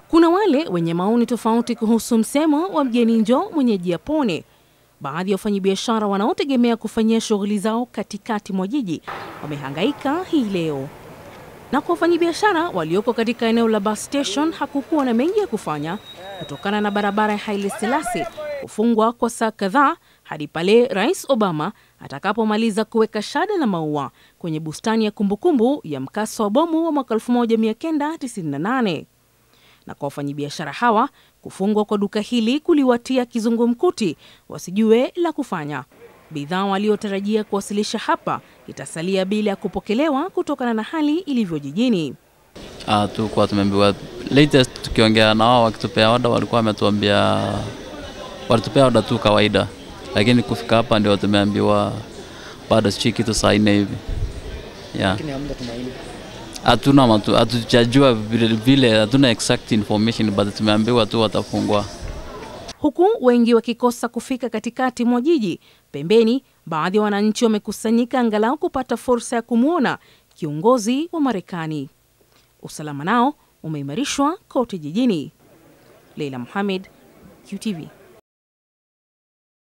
Kuna wale wenye maoni tofauti kuhusu msemo wa mgeni njoo mwenyeji apone. Baadhi ya wafanyabiashara wanaotegemea kufanyia shughuli zao katikati mwa jiji wamehangaika hii leo. Na kwa wafanyabiashara walioko katika eneo la bus station hakukuwa na mengi ya kufanya kutokana na barabara ya Haile Selassie kufungwa kwa saa kadhaa hadi pale Rais Obama atakapomaliza kuweka shada la maua kwenye bustani ya kumbukumbu ya mkasa wa bomu wa mwaka 1998. Na kwa wafanyabiashara hawa, kufungwa kwa duka hili kuliwatia kizungumkuti wasijue la kufanya. Bidhaa waliotarajia kuwasilisha hapa itasalia bila kupokelewa kutokana na hali ilivyo jijini. Tulikuwa tumeambiwa latest tukiongea na wao wakitupea order walikuwa wametuambia walitupea order tu kawaida. Lakini kufika hapa ndio tumeambiwa bado si kitu saa 4 hivi. Lakini hamna tumaini. Hatujajua vile hatuna exact information but tumeambiwa tu watafungwa. Huku wengi wakikosa kufika katikati mwa jiji, pembeni baadhi ya wananchi wamekusanyika angalau kupata fursa ya kumuona kiongozi wa Marekani. Usalama nao umeimarishwa kote jijini. Leila Mohamed, QTV.